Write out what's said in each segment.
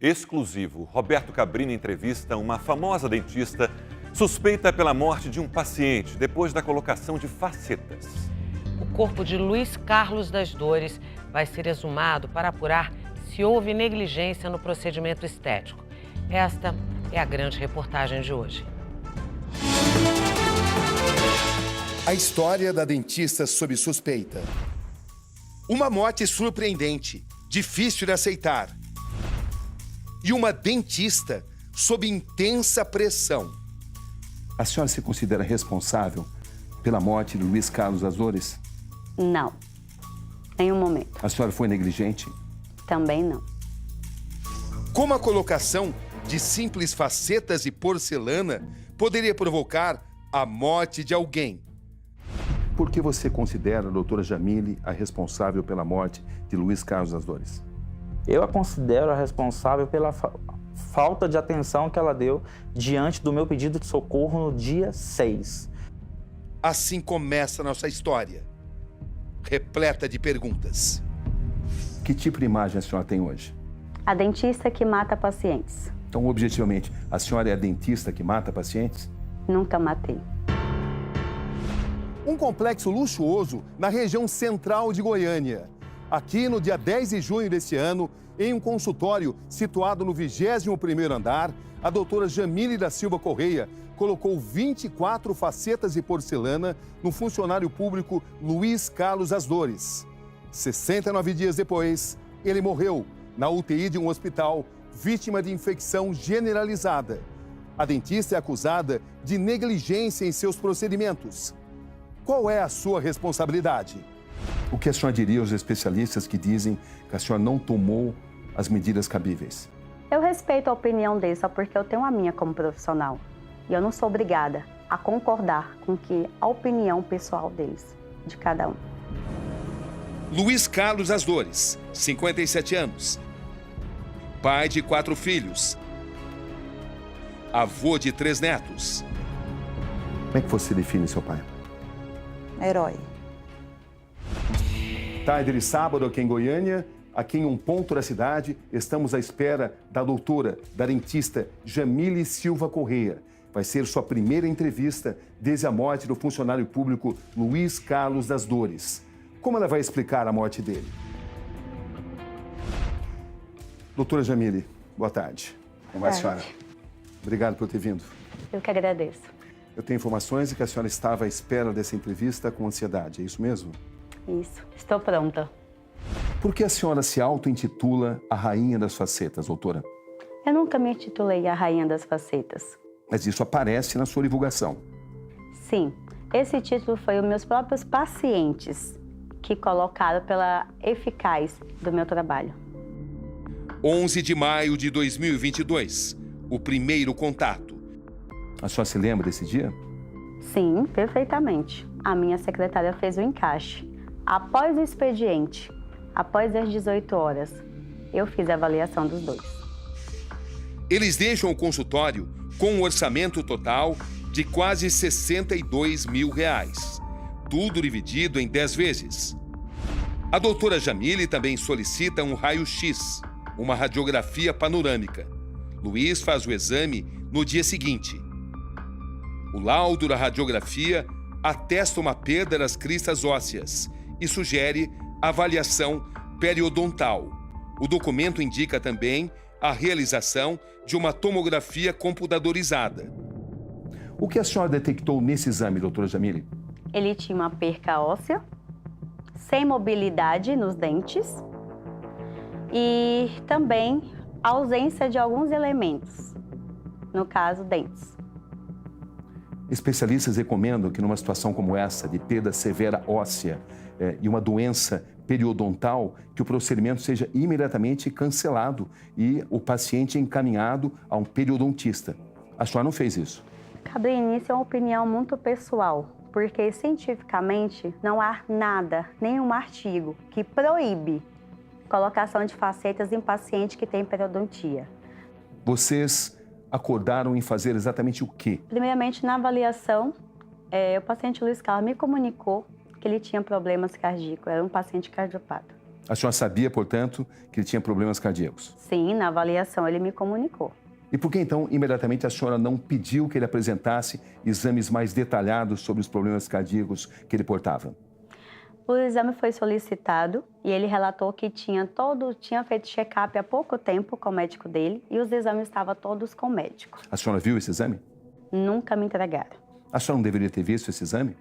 exclusivo. Roberto Cabrini entrevista uma famosa dentista suspeita pela morte de um paciente depois da colocação de facetas. O corpo de Luiz Carlos das Dores vai ser exumado para apurar se houve negligência no procedimento estético. Esta é a grande reportagem de hoje. A história da dentista sob suspeita. Uma morte surpreendente, difícil de aceitar. E uma dentista sob intensa pressão. A senhora se considera responsável pela morte de Luiz Carlos das Dores? Não. Nenhum momento. A senhora foi negligente? Também não. Como a colocação de simples facetas e porcelana poderia provocar a morte de alguém? Por que você considera a doutora Jamile a responsável pela morte de Luiz Carlos das Dores? Eu a considero a responsável pela falta de atenção que ela deu diante do meu pedido de socorro no dia 6. Assim começa a nossa história, repleta de perguntas. Que tipo de imagem a senhora tem hoje? A dentista que mata pacientes. Então, objetivamente, a senhora é a dentista que mata pacientes? Nunca matei. Um complexo luxuoso na região central de Goiânia. Aqui, no dia 10 de junho deste ano, em um consultório situado no 21º andar, a doutora Jamile da Silva Correia colocou 24 facetas de porcelana no funcionário público Luiz Carlos das Dores. 69 dias depois, ele morreu na UTI de um hospital, vítima de infecção generalizada. A dentista é acusada de negligência em seus procedimentos. Qual é a sua responsabilidade? O que a senhora diria aos especialistas que dizem que a senhora não tomou as medidas cabíveis? Eu respeito a opinião deles, só porque eu tenho a minha como profissional. E eu não sou obrigada a concordar com a opinião pessoal deles, de cada um. Luiz Carlos das Dores, 57 anos. Pai de 4 filhos. Avô de 3 netos. Como é que você define seu pai? Herói. Tarde de sábado aqui em Goiânia, aqui em um ponto da cidade, estamos à espera da doutora, da dentista Jamile Silva Correia. Vai ser sua primeira entrevista desde a morte do funcionário público Luiz Carlos das Dores. Como ela vai explicar a morte dele? Doutora Jamile, boa tarde. Como vai a senhora? Obrigado por ter vindo. Eu que agradeço. Eu tenho informações de que a senhora estava à espera dessa entrevista com ansiedade, é isso mesmo? Isso. Estou pronta. Por que a senhora se auto-intitula a rainha das facetas, doutora? Eu nunca me intitulei a rainha das facetas. Mas isso aparece na sua divulgação. Sim, esse título foi os meus próprios pacientes que colocaram pela eficácia do meu trabalho. 11 de maio de 2022, o primeiro contato. A senhora se lembra desse dia? Sim, perfeitamente. A minha secretária fez o encaixe. Após o expediente, após as 18 horas, eu fiz a avaliação dos dois. Eles deixam o consultório com um orçamento total de quase R$62 mil. Tudo dividido em 10 vezes. A doutora Jamile também solicita um raio-x, uma radiografia panorâmica. Luiz faz o exame no dia seguinte. O laudo da radiografia atesta uma perda das cristas ósseas e sugere avaliação periodontal. O documento indica também a realização de uma tomografia computadorizada. O que a senhora detectou nesse exame, doutora Jamile? Ele tinha uma perca óssea, sem mobilidade nos dentes e também ausência de alguns elementos, no caso, dentes. Especialistas recomendam que numa situação como essa, de perda severa óssea e uma doença periodontal, que o procedimento seja imediatamente cancelado e o paciente encaminhado a um periodontista. A senhora não fez isso? Cabrini, isso é uma opinião muito pessoal, porque cientificamente não há nada, nenhum artigo que proíbe colocação de facetas em paciente que tem periodontia. Vocês acordaram em fazer exatamente o quê? Primeiramente, na avaliação, o paciente Luiz Carlos me comunicou que ele tinha problemas cardíacos, era um paciente cardiopata. A senhora sabia, portanto, que ele tinha problemas cardíacos? Sim, na avaliação ele me comunicou. E por que, então, imediatamente a senhora não pediu que ele apresentasse exames mais detalhados sobre os problemas cardíacos que ele portava? O exame foi solicitado e ele relatou que tinha feito check-up há pouco tempo com o médico dele e os exames estavam todos com o médico. A senhora viu esse exame? Nunca me entregaram. A senhora não deveria ter visto esse exame?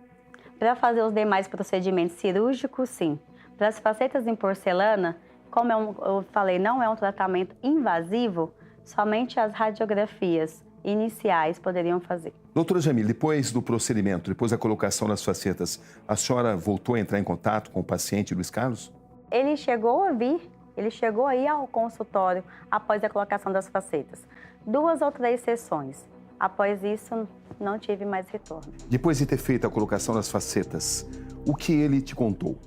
Para fazer os demais procedimentos cirúrgicos, sim. Para as facetas em porcelana, como eu falei, não é um tratamento invasivo, somente as radiografias iniciais poderiam fazer. Doutora Jamile, depois do procedimento, depois da colocação das facetas, a senhora voltou a entrar em contato com o paciente Luiz Carlos? Ele chegou a vir, ele chegou a ir ao consultório após a colocação das facetas. 2 ou 3 sessões. Após isso, não tive mais retorno. Depois de ter feito a colocação das facetas, o que ele te contou?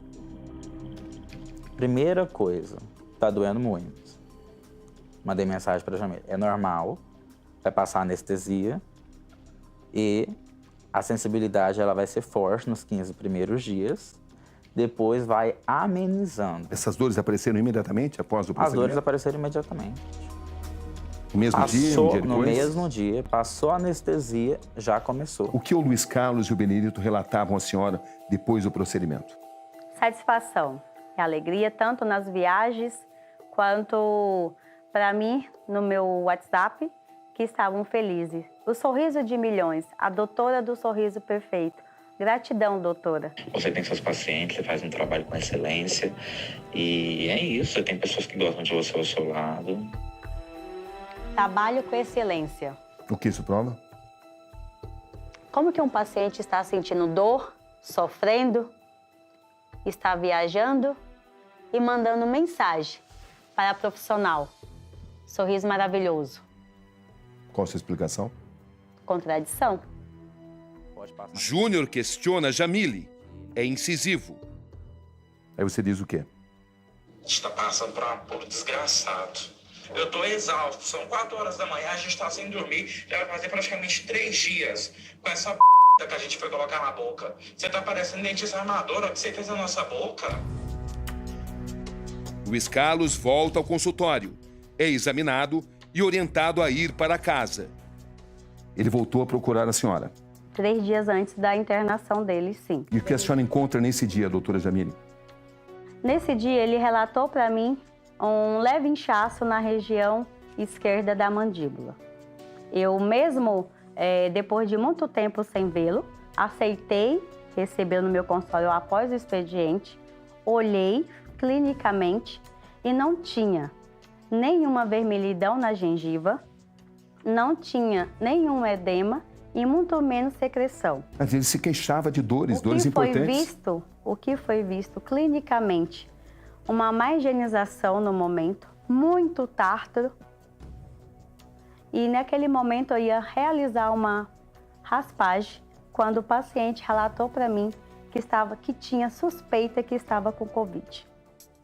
Primeira coisa, tá doendo muito. Mandei mensagem para a Jamile. É normal, vai passar anestesia e a sensibilidade ela vai ser forte nos 15 primeiros dias, depois vai amenizando. Essas dores apareceram imediatamente após o As procedimento? dores apareceram imediatamente. No mesmo dia, um dia depois? No mesmo dia, passou a anestesia, já começou. O que o Luiz Carlos e o Benedito relatavam à senhora depois do procedimento? Satisfação e alegria, tanto nas viagens quanto para mim no meu WhatsApp, que estavam felizes. O sorriso de milhões, a doutora do sorriso perfeito. Gratidão, doutora. Você tem seus pacientes, você faz um trabalho com excelência e é isso, tem pessoas que gostam de você ao seu lado. Trabalho com excelência. O que isso prova? Como que um paciente está sentindo dor, sofrendo, está viajando e mandando mensagem para a profissional. Sorriso maravilhoso. Qual a sua explicação? Contradição. Júnior questiona Jamile. É incisivo. Aí você diz o quê? A gente tá passando por um apuro desgraçado. Eu tô exausto, são 4 horas da manhã, a gente tá sem dormir, já vai fazer praticamente 3 dias com essa que a gente foi colocar na boca. Você tá parecendo dentista armador, o que você fez na nossa boca? Luiz Carlos volta ao consultório. É examinado e orientado a ir para casa. Ele voltou a procurar a senhora. 3 dias antes da internação dele, sim. E o que a senhora encontra nesse dia, doutora Jamile? Nesse dia, ele relatou para mim um leve inchaço na região esquerda da mandíbula. Eu mesmo, depois de muito tempo sem vê-lo, aceitei recebê-lo no meu consultório após o expediente, olhei clinicamente e não tinha nenhuma vermelhidão na gengiva, não tinha nenhum edema e muito menos secreção. Mas ele se queixava de dores importantes. O que foi visto clinicamente, uma má higienização no momento, muito tártaro. E naquele momento eu ia realizar uma raspagem quando o paciente relatou para mim que tinha suspeita que estava com Covid.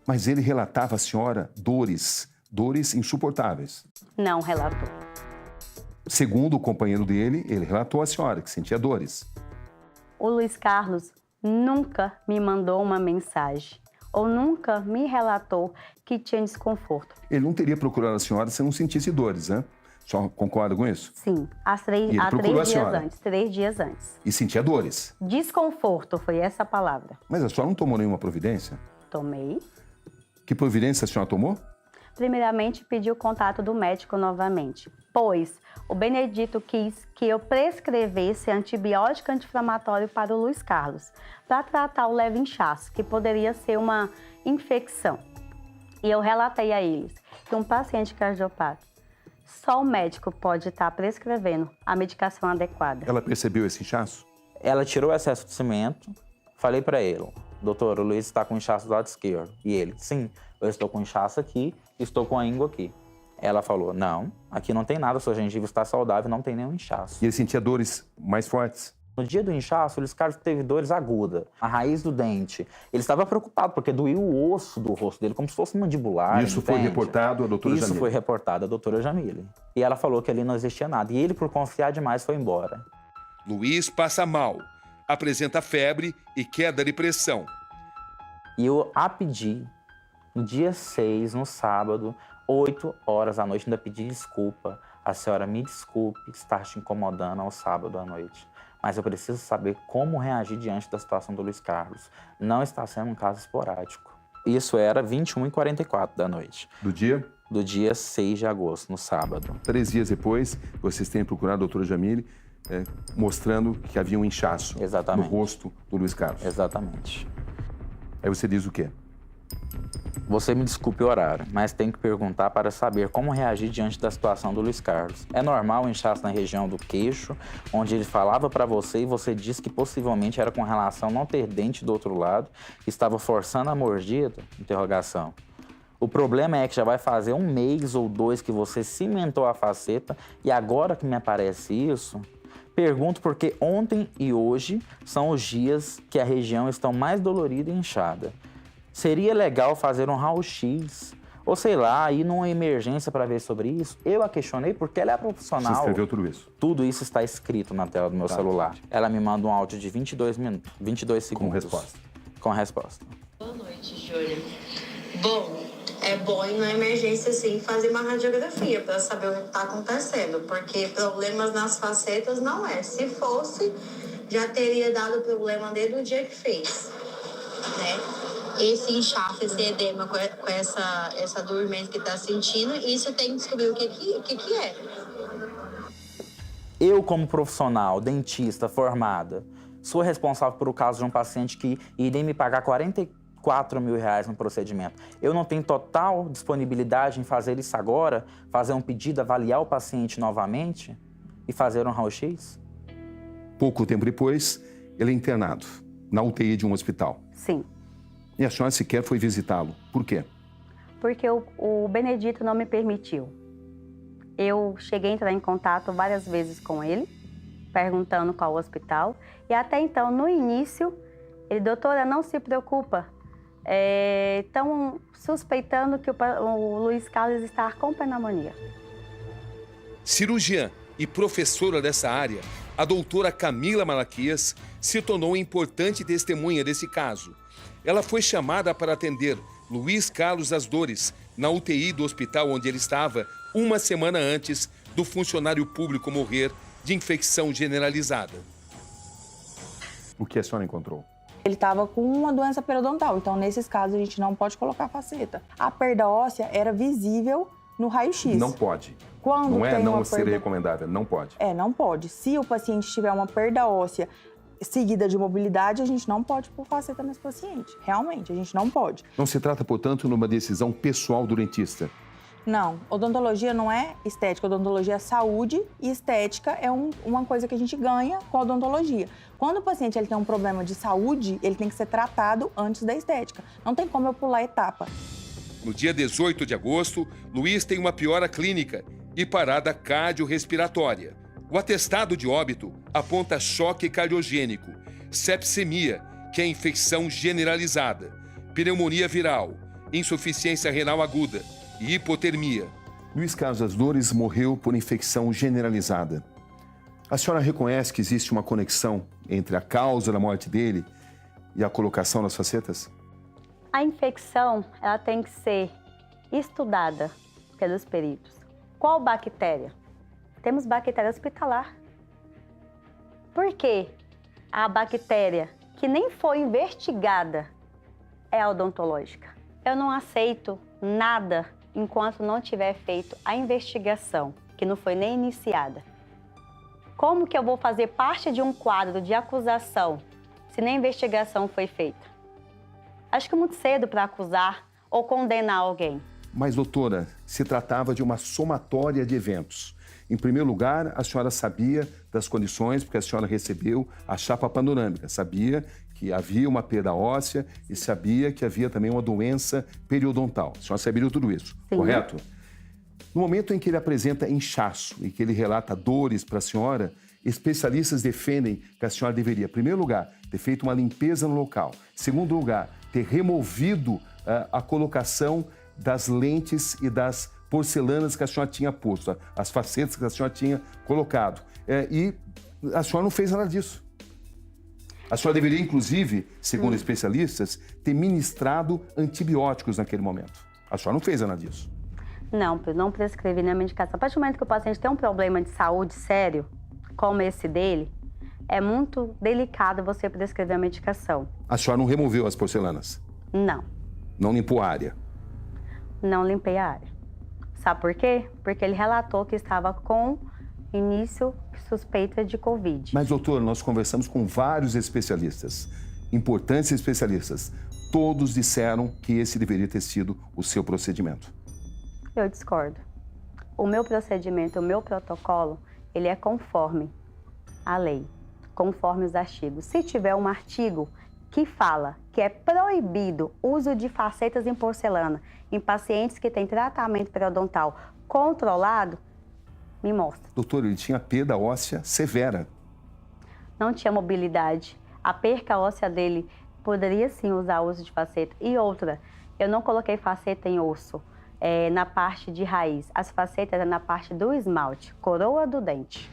Mas ele relatava à senhora dores insuportáveis. Não relatou. Segundo o companheiro dele, ele relatou à senhora que sentia dores. O Luiz Carlos nunca me mandou uma mensagem ou nunca me relatou que tinha desconforto. Ele não teria procurado a senhora se não sentisse dores, né? Só concorda com isso? Sim, há 3 dias antes. E sentia dores? Desconforto, foi essa a palavra. Mas a senhora não tomou nenhuma providência? Tomei. Que providência a senhora tomou? Primeiramente, pedi o contato do médico novamente, pois o Benedito quis que eu prescrevesse antibiótico anti-inflamatório para o Luiz Carlos, para tratar o leve inchaço, que poderia ser uma infecção. E eu relatei a eles que um paciente cardiopata, só o médico pode estar prescrevendo a medicação adequada. Ela percebeu esse inchaço? Ela tirou o excesso de cimento, falei para ele, doutor, o Luiz está com inchaço do lado esquerdo. E ele, sim, eu estou com inchaço aqui, estou com a íngua aqui. Ela falou, não, aqui não tem nada, sua gengiva está saudável, não tem nenhum inchaço. E ele sentia dores mais fortes? No dia do inchaço, o Luiz Carlos teve dores agudas, a raiz do dente. Ele estava preocupado, porque doía o osso do rosto dele, como se fosse mandibular, Isso foi reportado à doutora Jamile? Isso foi reportado à doutora Jamile. E ela falou que ali não existia nada. E ele, por confiar demais, foi embora. Luiz passa mal, apresenta febre e queda de pressão. E eu a pedi No dia 6, no sábado, 8 horas da noite, ainda pedi desculpa. A senhora me desculpe estar te incomodando ao sábado à noite. Mas eu preciso saber como reagir diante da situação do Luiz Carlos. Não está sendo um caso esporádico. Isso era 21h44 da noite. Do dia? Do dia 6 de agosto, no sábado. 3 dias depois, vocês têm procurado a doutora Jamile, mostrando que havia um inchaço Exatamente. no rosto do Luiz Carlos. Exatamente. Aí você diz o quê? Você me desculpe o horário, mas tem que perguntar para saber como reagir diante da situação do Luiz Carlos. É normal o inchaço na região do queixo, onde ele falava para você e você disse que possivelmente era com relação a não ter dente do outro lado, que estava forçando a mordida? Interrogação. O problema é que já vai fazer 1 mês ou 2 que você cimentou a faceta e agora que me aparece isso... Pergunto porque ontem e hoje são os dias que a região está mais dolorida e inchada. Seria legal fazer um raio-x, ou sei lá, ir numa emergência para ver sobre isso? Eu a questionei porque ela é profissional. Você escreveu tudo isso? Tudo isso está escrito na tela do meu celular. Ela me manda um áudio de 22 segundos. Com resposta. Com resposta. Boa noite, Júlia. Bom, é bom ir na emergência, sim, fazer uma radiografia para saber o que está acontecendo, porque problemas nas facetas não é. Se fosse, já teria dado problema desde o dia que fez, né? Esse inchaço, esse edema com essa dormência que está sentindo, isso tem que descobrir o que é. Eu, como profissional, dentista, formada, sou responsável por o caso de um paciente que iria me pagar R$44 mil no procedimento. Eu não tenho total disponibilidade em fazer isso agora, fazer um pedido, avaliar o paciente novamente e fazer um raio-x? Pouco tempo depois, ele é internado na UTI de um hospital. Sim. E a senhora sequer foi visitá-lo. Por quê? Porque o Benedito não me permitiu. Eu cheguei a entrar em contato várias vezes com ele, perguntando qual hospital. E até então, no início, ele, doutora, não se preocupa. Estão suspeitando que o Luiz Carlos está com pneumonia. Cirurgiã e professora dessa área, a doutora Camila Malaquias se tornou importante testemunha desse caso. Ela foi chamada para atender Luiz Carlos das Dores na UTI do hospital onde ele estava 1 semana antes do funcionário público morrer de infecção generalizada. O que a senhora encontrou? Ele estava com uma doença periodontal, então nesses casos a gente não pode colocar faceta. A perda óssea era visível no raio-x. Não pode. Quando não é tem não uma ser perda... recomendável, não pode. Não pode. Se o paciente tiver uma perda óssea seguida de mobilidade, a gente não pode pôr faceta nesse paciente. Realmente, a gente não pode. Não se trata, portanto, de uma decisão pessoal do dentista. Não, odontologia não é estética, odontologia é saúde e estética é uma coisa que a gente ganha com a odontologia. Quando o paciente ele tem um problema de saúde, ele tem que ser tratado antes da estética. Não tem como eu pular a etapa. No dia 18 de agosto, Luiz tem uma piora clínica e parada cardiorrespiratória. O atestado de óbito aponta choque cardiogênico, sepsemia, que é infecção generalizada, pneumonia viral, insuficiência renal aguda e hipotermia. Luiz Carlos das Dores morreu por infecção generalizada. A senhora reconhece que existe uma conexão entre a causa da morte dele e a colocação das facetas? A infecção, ela tem que ser estudada pelos peritos. Qual bactéria? Temos bactéria hospitalar. Por que a bactéria que nem foi investigada é a odontológica? Eu não aceito nada enquanto não tiver feito a investigação, que não foi nem iniciada. Como que eu vou fazer parte de um quadro de acusação se nem investigação foi feita? Acho que é muito cedo para acusar ou condenar alguém. Mas, doutora, se tratava de uma somatória de eventos. Em primeiro lugar, a senhora sabia das condições, porque a senhora recebeu a chapa panorâmica, sabia que havia uma perda óssea e sabia que havia também uma doença periodontal. A senhora sabia tudo isso, Sim. Correto? No momento em que ele apresenta inchaço e que ele relata dores para a senhora, especialistas defendem que a senhora deveria, em primeiro lugar, ter feito uma limpeza no local. Em segundo lugar, ter removido a colocação das lentes e das porcelanas que a senhora tinha posto, as facetas que a senhora tinha colocado. E a senhora não fez nada disso. A senhora deveria, inclusive, segundo especialistas, ter ministrado antibióticos naquele momento. A senhora não fez nada disso. Não prescrevi nenhuma medicação. A partir do momento que o paciente tem um problema de saúde sério, como esse dele, é muito delicado você prescrever a medicação. A senhora não removeu as porcelanas? Não. Não limpou a área? Não limpei a área. Sabe por quê? Porque ele relatou que estava com início suspeita de Covid. Mas, doutor, nós conversamos com vários especialistas, importantes especialistas. Todos disseram que esse deveria ter sido o seu procedimento. Eu discordo. O meu procedimento, o meu protocolo, ele é conforme a lei, conforme os artigos. Se tiver um artigo que fala que é proibido o uso de facetas em porcelana em pacientes que têm tratamento periodontal controlado, me mostra. Doutor, ele tinha perda óssea severa. Não tinha mobilidade. A perca óssea dele poderia sim usar o uso de faceta. E outra, eu não coloquei faceta em osso, na parte de raiz. As facetas é na parte do esmalte, coroa do dente.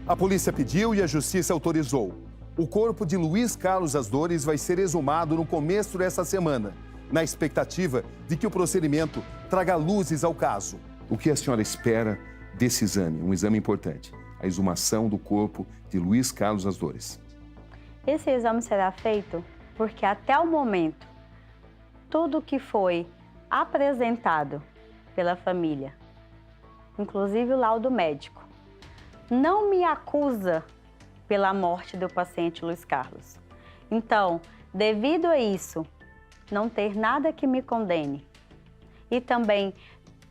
A polícia pediu e a justiça autorizou. O corpo de Luiz Carlos Das Dores vai ser exumado no começo dessa semana, na expectativa de que o procedimento traga luzes ao caso. O que a senhora espera desse exame, um exame importante, a exumação do corpo de Luiz Carlos Das Dores? Esse exame será feito porque até o momento, tudo que foi apresentado pela família, inclusive o laudo médico, não me acusa pela morte do paciente Luiz Carlos. Então, devido a isso, não ter nada que me condene e também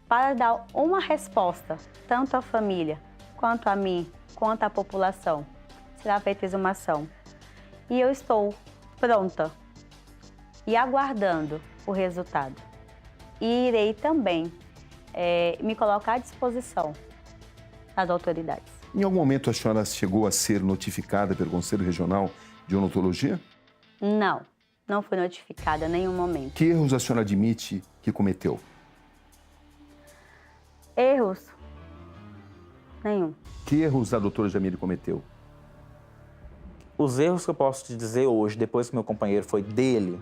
para dar uma resposta, tanto à família, quanto a mim, quanto à população, será feita exumação. E eu estou pronta e aguardando o resultado. E irei também me colocar à disposição das autoridades. Em algum momento a senhora chegou a ser notificada pelo Conselho Regional de Odontologia? Não, não fui notificada em nenhum momento. Que erros a senhora admite que cometeu? Erros? Nenhum. Que erros a doutora Jamile cometeu? Os erros que eu posso te dizer hoje, depois que meu companheiro foi dele,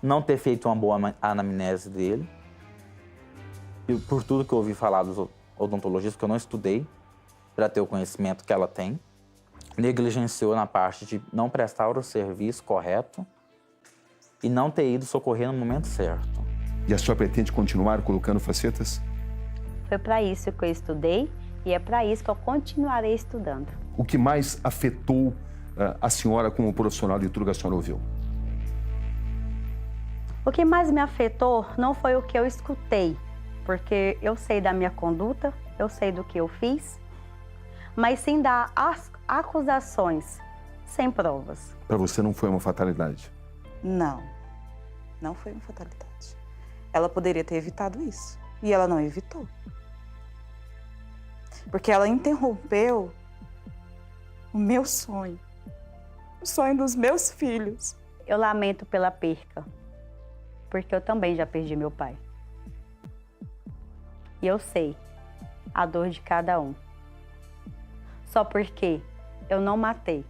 não ter feito uma boa anamnese dele, e por tudo que eu ouvi falar dos odontologistas, que eu não estudei para ter o conhecimento que ela tem, negligenciou na parte de não prestar o serviço correto e não ter ido socorrer no momento certo. E a senhora pretende continuar colocando facetas? Foi para isso que eu estudei e é para isso que eu continuarei estudando. O que mais afetou a senhora como profissional de tudo que a senhora ouviu? O que mais me afetou não foi o que eu escutei, porque eu sei da minha conduta, eu sei do que eu fiz, mas sim das acusações sem provas. Para você não foi uma fatalidade? Não, não foi uma fatalidade. Ela poderia ter evitado isso, e ela não evitou. Porque ela interrompeu o meu sonho, o sonho dos meus filhos. Eu lamento pela perca, porque eu também já perdi meu pai. E eu sei a dor de cada um. Só porque eu não matei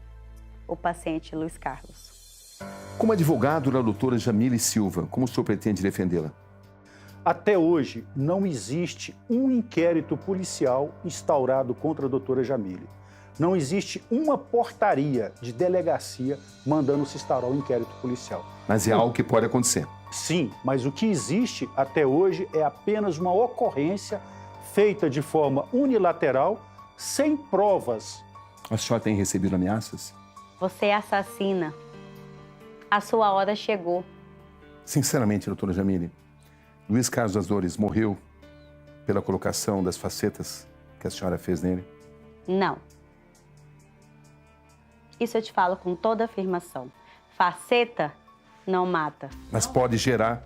o paciente Luiz Carlos. Como advogado da doutora Jamile Silva, como o senhor pretende defendê-la? Até hoje, não existe um inquérito policial instaurado contra a doutora Jamile. Não existe uma portaria de delegacia mandando se instaurar um inquérito policial. Mas é algo que pode acontecer. Sim, mas o que existe até hoje é apenas uma ocorrência feita de forma unilateral, sem provas. A senhora tem recebido ameaças? Você é assassina. A sua hora chegou. Sinceramente, doutora Jamile, Luiz Carlos Das Dores morreu pela colocação das facetas que a senhora fez nele? Não. Isso eu te falo com toda afirmação. Faceta não mata. Mas pode gerar,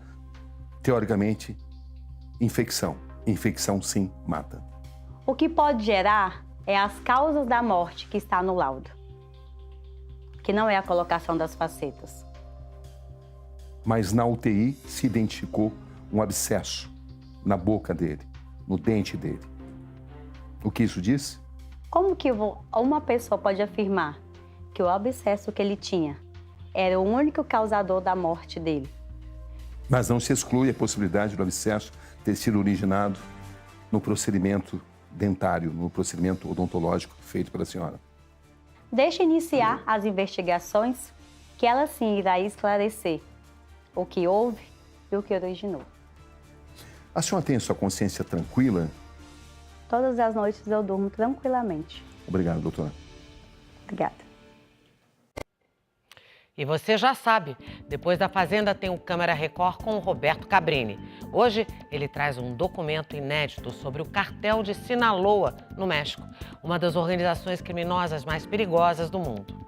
teoricamente, infecção. Infecção, sim, mata. O que pode gerar é as causas da morte que está no laudo, que não é a colocação das facetas. Mas na UTI se identificou um abscesso na boca dele, no dente dele. O que isso diz? Como que uma pessoa pode afirmar que o abscesso que ele tinha era o único causador da morte dele? Mas não se exclui a possibilidade do abscesso ter sido originado no procedimento dentário, no procedimento odontológico feito pela senhora. Deixe iniciar as investigações, que ela sim irá esclarecer o que houve e o que originou. A senhora tem a sua consciência tranquila? Todas as noites eu durmo tranquilamente. Obrigado, doutora. Obrigada. E você já sabe, depois da Fazenda tem o Câmara Record com o Roberto Cabrini. Hoje ele traz um documento inédito sobre o cartel de Sinaloa, no México, uma das organizações criminosas mais perigosas do mundo.